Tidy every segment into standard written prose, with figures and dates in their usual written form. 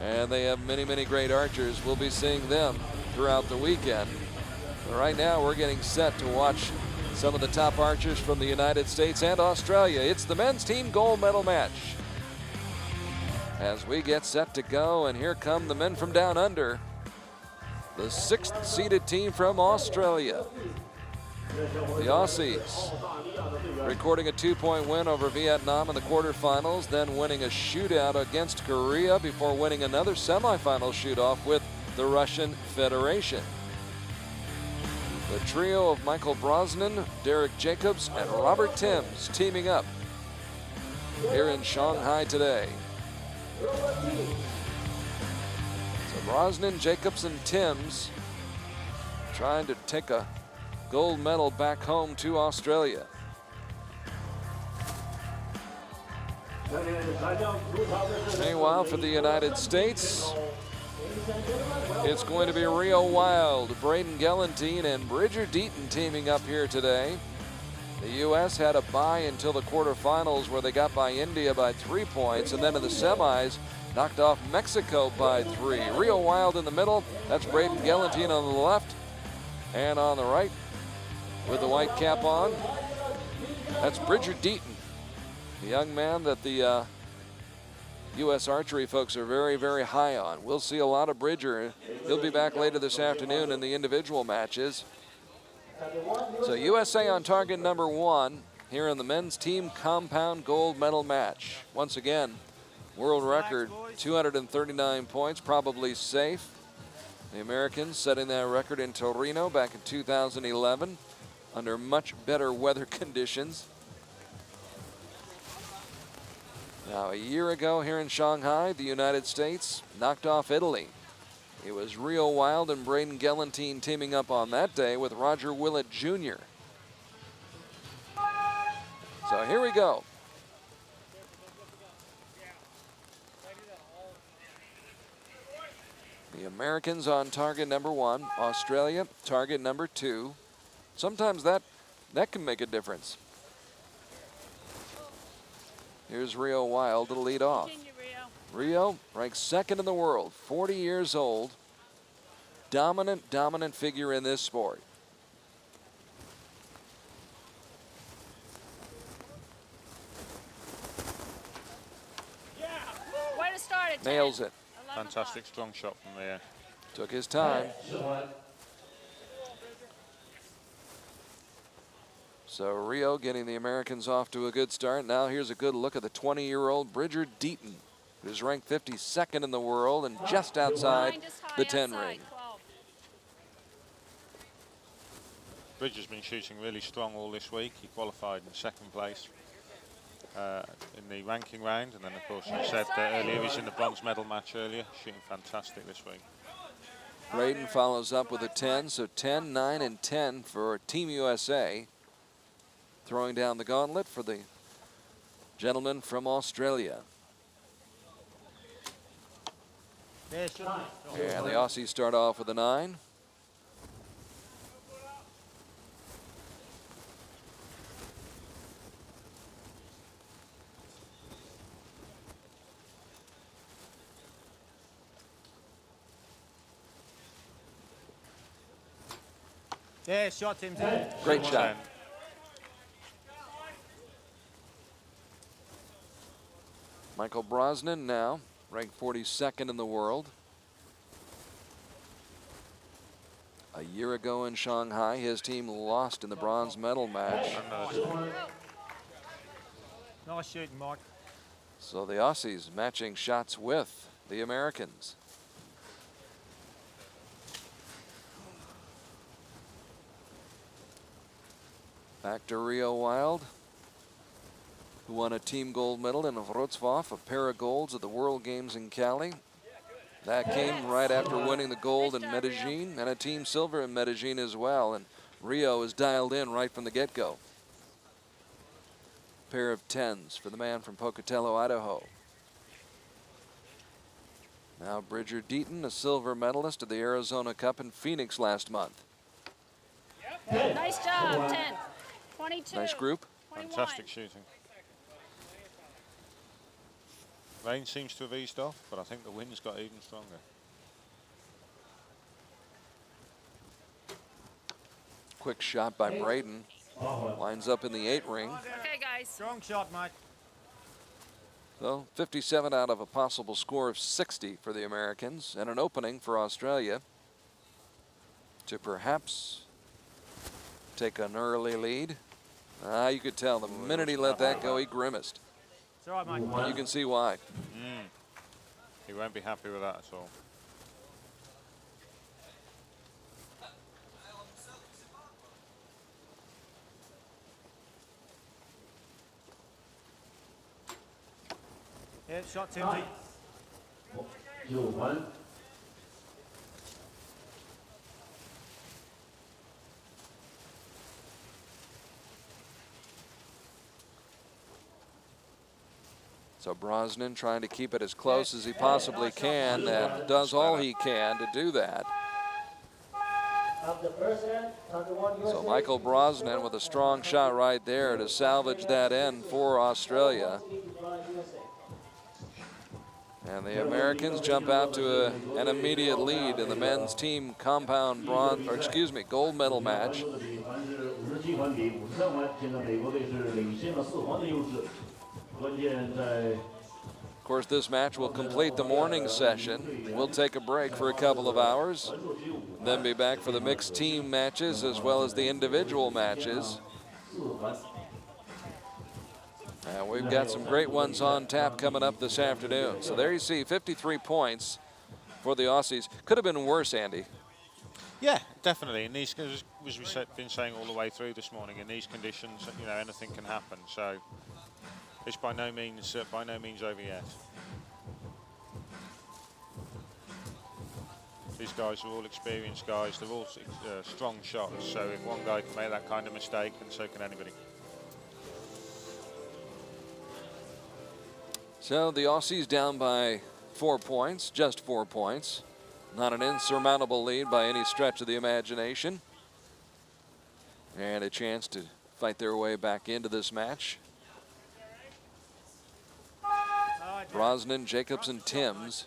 And they have many, many great archers. We'll be seeing them throughout the weekend. But right now, we're getting set to watch some of the top archers from the United States and Australia. It's the men's team gold medal match. As we get set to go, and here come the men from down under. The 6th seeded team from Australia. The Aussies recording a 2-point win over Vietnam in the quarterfinals, then winning a shootout against Korea before winning another semifinal shoot-off with the Russian Federation. The trio of Michael Brosnan, Derek Jacobs, and Robert Timms teaming up here in Shanghai today. So Brosnan, Jacobs, and Timms trying to take a gold medal back home to Australia. Meanwhile, for the United States, it's going to be Rio Wilde, Braden, GELLENTHIEN, and Bridger DEATON teaming up here today. The U.S. had a bye until the quarterfinals where they got by India by 3 points, and then in the semis, knocked off Mexico by 3. Rio Wilde in the middle, that's Braden, GELLENTHIEN on the left, and on the right, with the white cap on, that's Bridger DEATON, the young man that the U.S. archery folks are very, very high on. We'll see a lot of Bridger. He'll be back later this afternoon in the individual matches. So USA on target number 1 here in the men's team compound gold medal match. Once again, world record 239 points, probably safe. The Americans setting that record in Torino back in 2011 under much better weather conditions. Now, a year ago here in Shanghai, the United States knocked off Italy. It was Rio Wilde and Braden, GELLENTHIEN teaming up on that day with Roger Willett Jr. So here we go. The Americans on target number 1, Australia target number 2. Sometimes that can make a difference. Here's Rio Wilde to lead off. Rio ranks 2nd in the world, 40 years old. Dominant figure in this sport. Way to start it. Nails it. Fantastic strong shot from there. Took his time. So Rio getting the Americans off to a good start. Now here's a good look at the 20-year-old Bridger DEATON, who's ranked 52nd in the world and just outside the 10 ring. Bridger's been shooting really strong all this week. He qualified in 2nd place in the ranking round, and then of course I said earlier he's in the bronze medal match earlier, shooting fantastic this week. Braden follows up with a 10, so 10, 9, and 10 for Team USA. Throwing down the gauntlet for the gentleman from Australia. And the Aussies start off with a 9. Yeah, shot him. Great shot. Michael Brosnan now ranked 42nd in the world. A year ago in Shanghai, his team lost in the bronze medal match. Nice shooting, Mike. So the Aussies matching shots with the Americans. Back to Rio Wilde, who won a team gold medal in Wrocław, a pair of golds at the World Games in Cali. That came right after winning the gold in Medellin and a team silver in Medellin as well. And Rio is dialed in right from the get-go. Pair of 10s for the man from Pocatello, Idaho. Now Bridger DEATON, a silver medalist at the Arizona Cup in Phoenix last month. Nice job, 10. 22. Nice group. 21. Fantastic shooting. Rain seems to have eased off, but I think the wind's got even stronger. Quick shot by Braden. Lines up in the 8 ring. Okay, guys. Strong shot, mate. So 57 out of a possible score of 60 for the Americans, and an opening for Australia to perhaps take an early lead. You could tell the minute he let that go, he grimaced. It's all right, mate. You can see why. He won't be happy with that at all. Yeah, shot, Timsy. 9-1. So Brosnan trying to keep it as close as he possibly can, and does all he can to do that. So Michael Brosnan with a strong shot right there to salvage that end for Australia. And the Americans jump out to an immediate lead in the men's team compound gold medal match. Of course, this match will complete the morning session. We'll take a break for a couple of hours, then be back for the mixed team matches as well as the individual matches. And we've got some great ones on tap coming up this afternoon. So there you see 53 points for the Aussies. Could have been worse, Andy. Yeah, definitely. In these, as we've been saying all the way through this morning, in these conditions, you know, anything can happen. So it's by no means over yet. These guys are all experienced guys. They're all strong shots. So if one guy can make that kind of mistake, then so can anybody. So the Aussies down by 4 points, just 4 points. Not an insurmountable lead by any stretch of the imagination. And a chance to fight their way back into this match. Brosnan, Jacobs, and Timms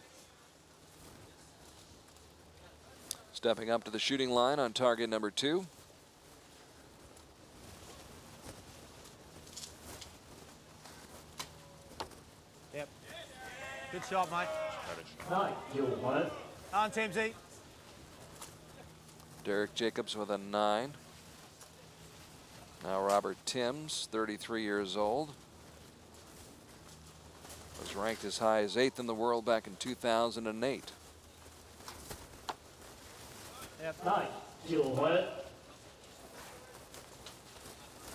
stepping up to the shooting line on target number 2. Yep. Good shot, mate. 9-1. On, Timsy. Derek Jacobs with a 9. Now Robert Timms, 33 years old. Was ranked as high as 8th in the world back in 2008. Yep. 9-1.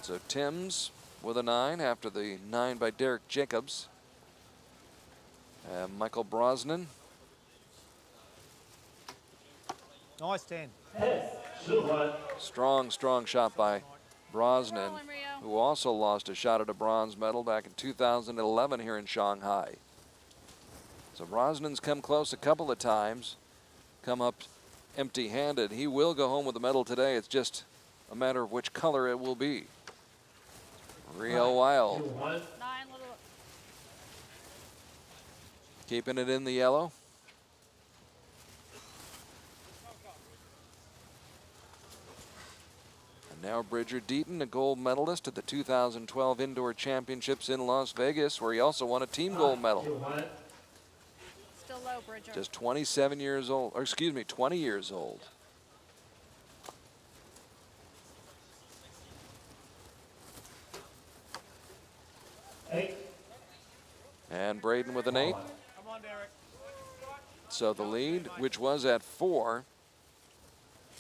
So Timms with a 9 after the 9 by Derek Jacobs. Michael Brosnan. Nice 10. 10-1. Strong shot by Brosnan, who also lost a shot at a bronze medal back in 2011 here in Shanghai. So Brosnan's come close a couple of times, come up empty-handed. He will go home with the medal today. It's just a matter of which color it will be. Real wild. 9-1. 9 little. Keeping it in the yellow. And now Bridger Deaton, a gold medalist at the 2012 Indoor Championships in Las Vegas, where he also won a team gold medal. 9-1. Still low, Bridger. Just 27 years old, or excuse me, 20 years old. And Braden with an 8. Come on, Derek. So the lead, which was at 4,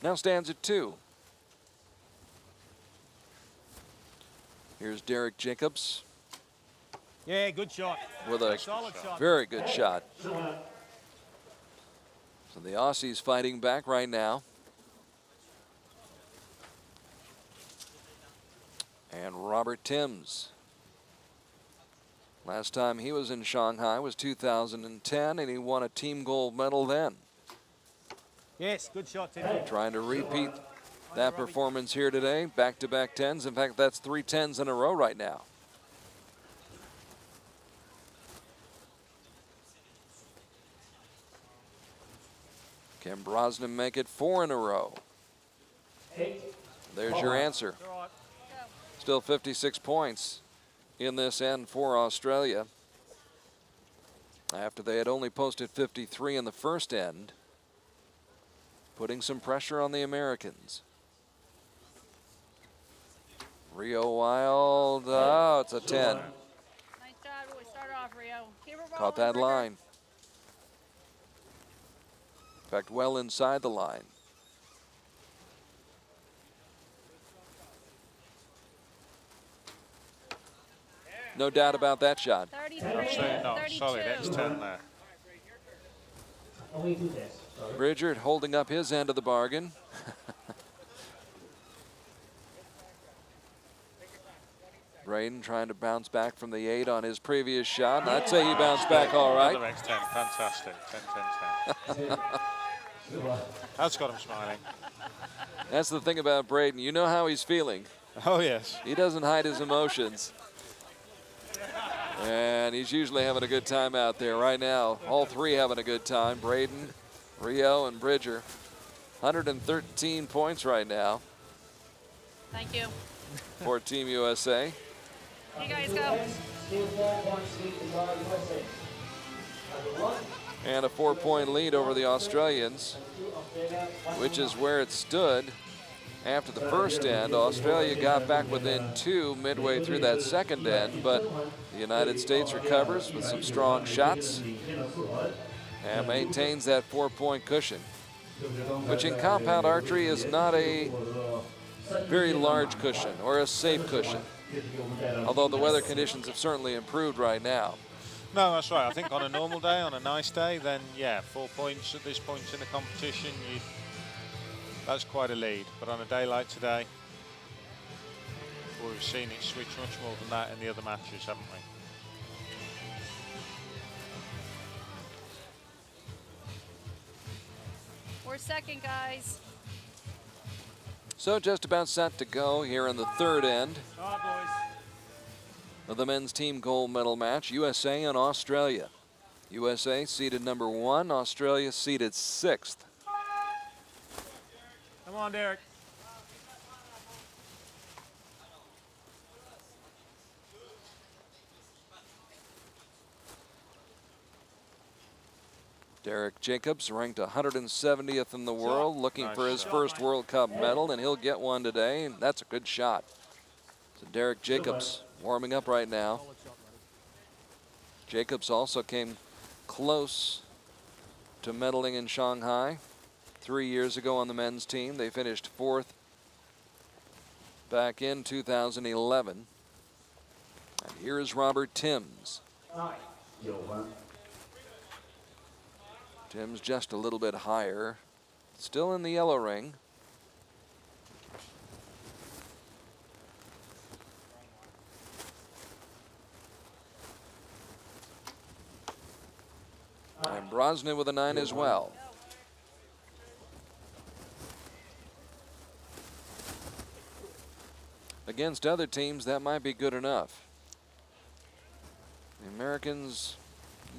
now stands at 2. Here's Derek Jacobs Yeah, good shot. with a Solid shot. very good shot. So the Aussies fighting back right now. And Robert Timms. Last time he was in Shanghai was 2010, and he won a team gold medal then. Yes, good shot, Timsy. Trying to repeat that performance here today. Back-to-back 10s. In fact, that's 3 10s in a row right now. Can Brosnan make it 4 in a row? 8. There's your answer. All right. Still 56 points in this end for Australia, after they had only posted 53 in the first end, putting some pressure on the Americans. Rio Wilde, oh, it's a 10. Nice job. We start off, Rio. Keep it rolling, Caught that Bridger. line. In fact, well inside the line. No doubt about that shot. 33, Absolutely not. 32. Solid X10 there. Only 2 tests. Sorry. Bridger holding up his end of the bargain. Braden trying to bounce back from the 8 on his previous shot. And I'd say he bounced back all right. Another X10. Fantastic. 10, 10, 10. That's got him smiling. That's the thing about Braden. You know how he's feeling. Oh, yes. He doesn't hide his emotions. And he's usually having a good time out there. Right now, all three having a good time. Braden, Rio, and Bridger. 113 points right now Thank you. for Team USA. You guys go. Still 4 points lead to USA. Number 1. And a 4-point lead over the Australians, 2 Australia. which is where it stood after the first end. Australia got back within 2 midway through that second end, but the United States recovers with some strong shots and maintains that 4-point cushion, which in compound archery is not a very large cushion or a safe cushion, although the weather conditions have certainly improved right now. No, that's right. I think on a normal day, on a nice day, then yeah, 4 points at this point in the competition, that's quite a lead. But on a day like today, we've seen it switch much more than that in the other matches, haven't we? We're second, guys. So just about set to go here in the third end All right, boys. of the men's team gold medal match, USA and Australia. USA seeded number 1, Australia seeded 6th. Come on, Derek. Derek Jacobs ranked 170th in the world, looking Nice for his shot. first World Cup medal, and he'll get one today, and that's a good shot. So Derek Jacobs warming up right now. Solid shot, buddy. Jacobs also came close to medaling in Shanghai 3 years ago on the men's team. They finished 4th back in 2011. And here is Robert Timms. 9. 9 分。 Timms just a little bit higher, still in the yellow ring. And Brosnan with a 9 as well. Against other teams, that might be good enough. The Americans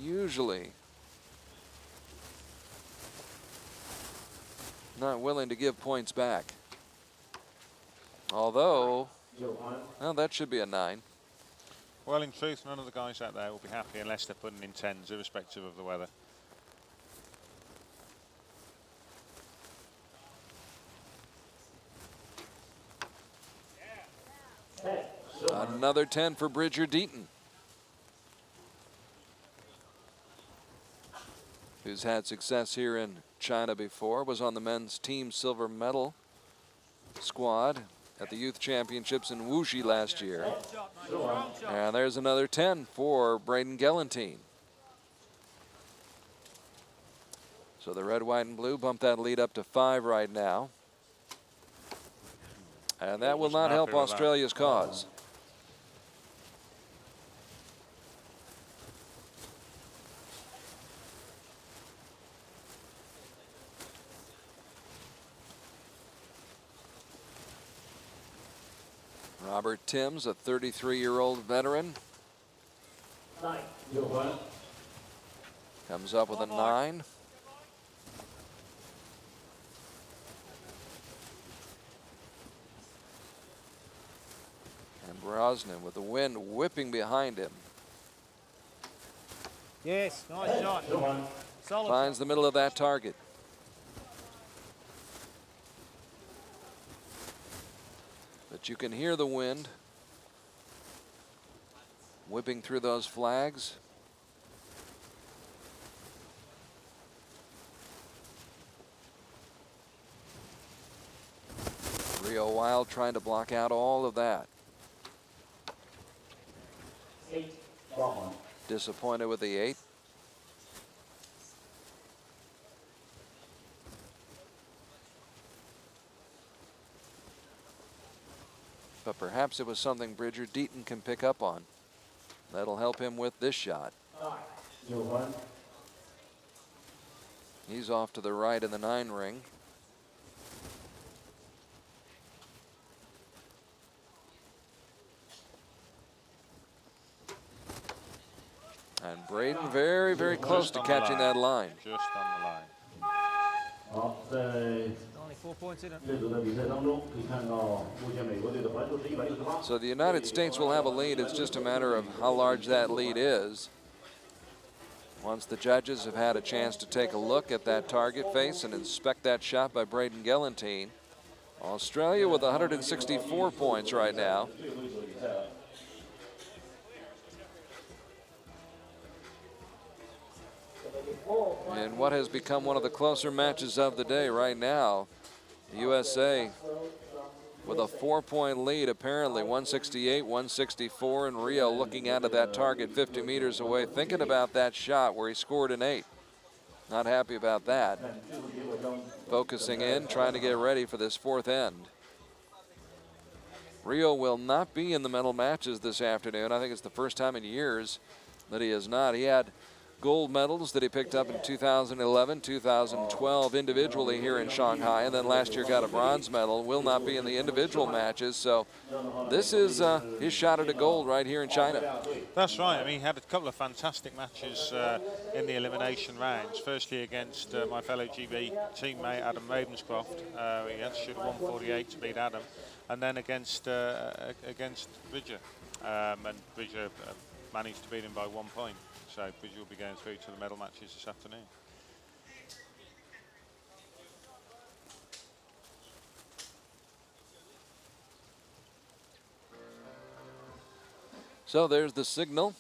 usually not willing to give points back. Although, 9 1。 well, that should be a 9. Well, in truth, none of the guys out there will be happy unless they're putting in 10s, irrespective of the weather. Another 10 for Bridger DEATON, who's had success here in China before, was on the men's team silver medal squad at the youth championships in Wuxi last year. Shot, mate. Strong shot. And there's another 10 for Braden GELLENTHIEN. So the red, white, and blue bump that lead up to 5 right now. And that will not help Australia's cause. Robert Timms, a 33-year-old veteran, 9 9 1。 comes up with a 9. Brosnan with the wind whipping behind him. Yes, nice shot. Solid. Finds the middle of that target. But you can hear the wind whipping through those flags. Rio Wilde trying to block out all of that. Disappointed with the 8. But perhaps it was something Bridger Deaton can pick up on. That'll help him with this shot. He's off to the right in the 9 ring. And Braden very, very close to catching that line. Just on the line. Only 4 points in it. So the United States will have a lead. It's just a matter of how large that lead is. Once the judges have had a chance to take a look at that target face and inspect that shot by Braden Gellenthiene. Australia with 164 points right now. In what has become one of the closer matches of the day right now, the USA with a 4-point lead, apparently 168-164, and Rio looking out at that target 50 meters away, thinking about that shot where he scored an 8. Not happy about that. Focusing in, trying to get ready for this 4th end. Rio will not be in the medal matches this afternoon. I think it's the first time in years that he is not. He had gold medals that he picked up in 2011, 2012 individually here in Shanghai, and then last year got a bronze medal. Will not be in the individual matches, so this is his shot at a gold right here in China. That's right. I mean, he had a couple of fantastic matches in the elimination rounds. Firstly against my fellow GB teammate Adam Ravenscroft. He had to shoot 148 to beat Adam, and then against Bridger, and Bridger managed to beat him by 1 point. So Bridger will be going through to the medal matches this afternoon. So there's the signal.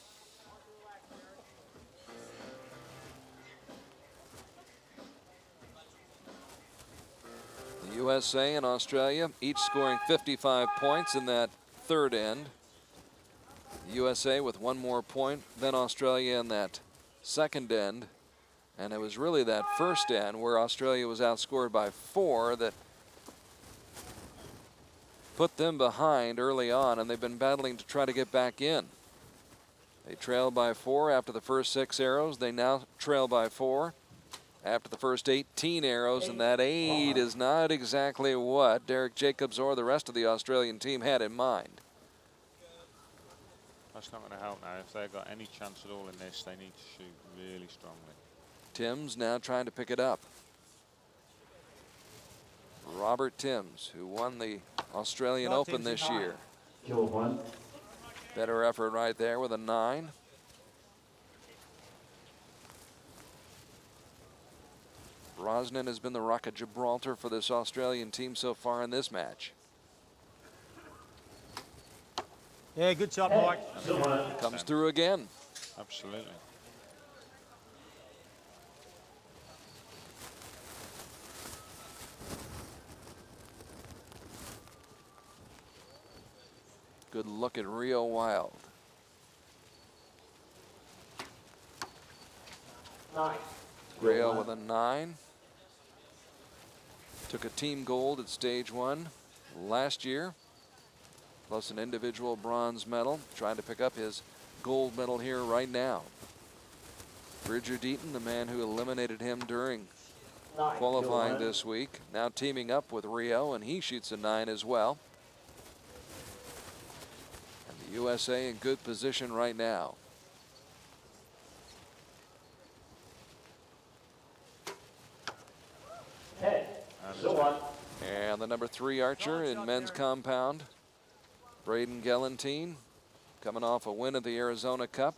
The USA and Australia each scoring 55 points in that 3rd end. The USA with 1 more point than Australia in that 2nd end. And it was really that 1st end where Australia was outscored by 4 that put them behind early on, and they've been battling to try to get back in. They trailed by 4 after the first 6 arrows. They now trail by 4 after the first 18 arrows, and that 8 is not exactly what Derek Jacobs or the rest of the Australian team had in mind. That's not going to help now. If they've got any chance at all in this, they need to shoot really strongly. Timms now trying to pick it up. Robert Timms, who won the Australian Open this year. Better effort right there with a 9. Brosnan has been the Rock of Gibraltar for this Australian team so far in this match. Yeah, good shot, Mike. Comes through again. Absolutely. Good look at Rio Wilde. 9. Rio with a 9. Took a team gold at stage 1 last year, plus an individual bronze medal, trying to pick up his gold medal here right now. Bridger Deaton, the man who eliminated him during qualifying this week, now teaming up with Rio, and he shoots a 9 as well. And the USA in good position right now. And the number 3 archer in men's compound, Braden Gellenthien, coming off a win at the Arizona Cup,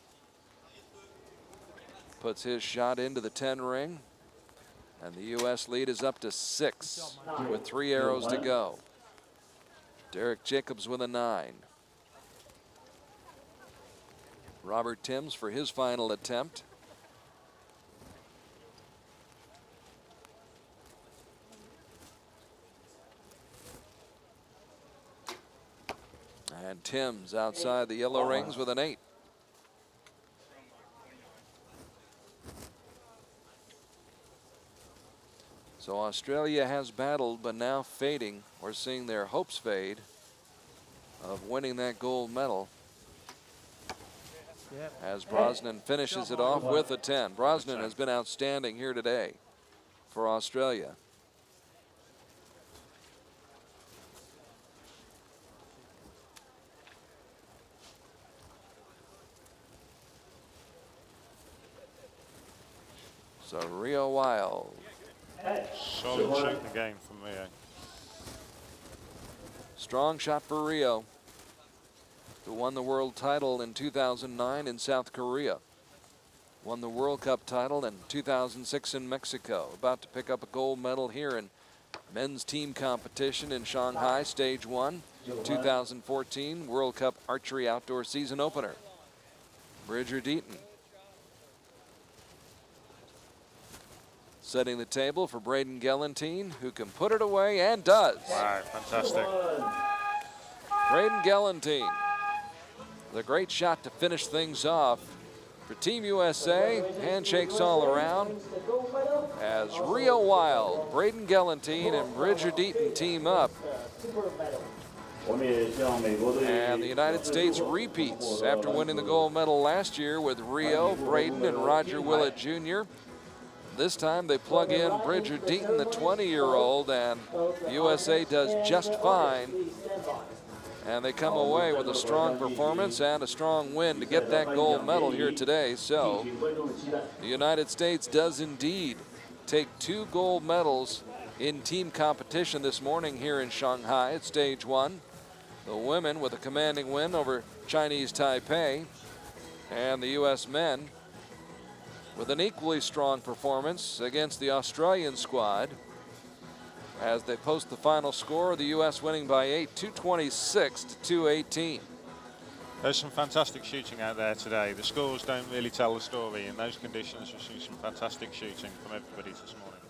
puts his shot into the 10 ring, and the U.S. lead is up to 6 with 3 arrows to go. Derek Jacobs with a 9. Robert Timms for his final attempt. And Timms outside the yellow rings with an 8. So Australia has battled, but now fading. We're seeing their hopes fade of winning that gold medal. Yep. As Brosnan finishes it off with a 10. Brosnan has been outstanding here today for Australia. So Rio Wilde. Solid shooting again from Rio. Strong shot for Rio, who won the world title in 2009 in South Korea. Won the World Cup title in 2006 in Mexico. About to pick up a gold medal here in men's team competition in Shanghai, stage 1. 2014 World Cup Archery Outdoor Season Opener. Bridger DEATON. Setting the table for Braden Gellenthien, who can put it away and does. Wow, fantastic. Braden Gellenthien, the great shot to finish things off for Team USA. Handshakes all around as Rio Wilde, Braden Gellenthien, and Bridger DEATON team up. And the United States repeats after winning the gold medal last year with Rio, Braden, and Roger Willett Jr. This time they plug in Bridger DEATON, the 20-year-old, and USA does just fine. And they come away with a strong performance and a strong win to get that gold medal here today. So the United States does indeed take 2 gold medals in team competition this morning here in Shanghai at stage 1. The women with a commanding win over Chinese Taipei, and the U.S. men with an equally strong performance against the Australian squad as they post the final score, the U.S. winning by 8, 226 to 218. There's some fantastic shooting out there today. The scores don't really tell the story. In those conditions, we've seen some fantastic shooting from everybody this morning.